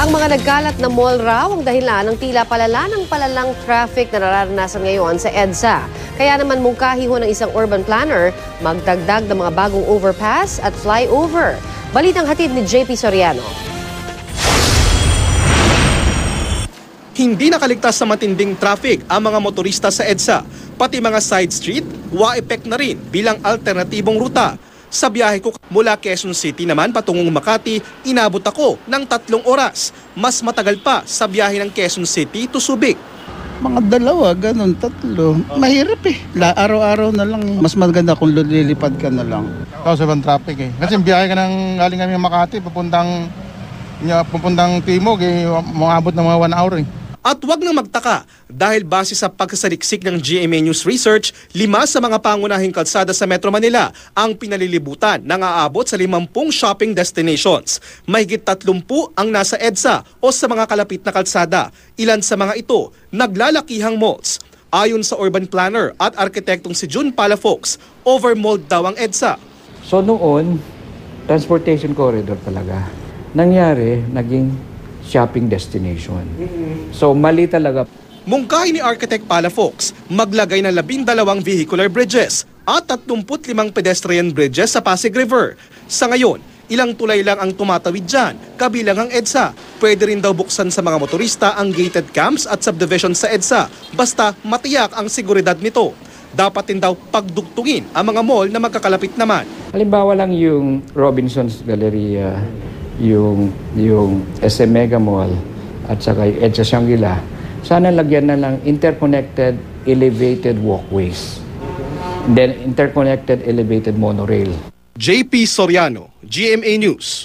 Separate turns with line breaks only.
Ang mga nagkalat na mall raw ang dahilan ng tila palalang traffic na nararanasan ngayon sa EDSA. Kaya naman mungkahi ho ng isang urban planner magdagdag ng mga bagong overpass at flyover. Balitang hatid ni JP Soriano.
Hindi nakaligtas sa matinding traffic ang mga motorista sa EDSA, pati mga side street, wa-epek na rin bilang alternatibong ruta. Sa biyahe ko mula Quezon City naman patungong Makati, inabot ako ng 3 oras. Mas matagal pa sa biyahe ng Quezon City to Subic.
Mga 2, ganun, 3. Mahirap eh. Araw-araw na lang. Mas maganda kung lilipad ka na lang.
Sobrang traffic eh. Kasi biyahe ka ng galing kami ng Makati, pupuntang Timog, mangabot ng mga 1 hour eh.
At wag nang magtaka dahil base sa pagsasaliksik ng GMA News Research, 5 sa mga pangunahing kalsada sa Metro Manila ang pinalilibutan nang aabot sa 50 shopping destinations. Mahigit 30 ang nasa EDSA o sa mga kalapit na kalsada. Ilan sa mga ito, naglalakihang malls. Ayon sa urban planner at arkitektong si June Palafox, overmalled daw ang EDSA.
So noon, transportation corridor talaga. Nangyari, naging shopping destination. So mali talaga.
Mungkahi ni Architect Palafox, maglagay ng 12 vehicular bridges at 35 pedestrian bridges sa Pasig River. Sa ngayon, ilang tulay lang ang tumatawid dyan, kabilang ang EDSA. Pwede rin daw buksan sa mga motorista ang gated camps at subdivision sa EDSA, basta matiyak ang seguridad nito. Dapat din daw pagdugtungin ang mga mall na magkakalapit naman.
Halimbawa lang yung Robinson's Galleria, yung SM Mega Mall at saka yung EDSA Shangri-La, sana lagyan na lang interconnected elevated walkways. Then interconnected elevated monorail.
JP Soriano, GMA News.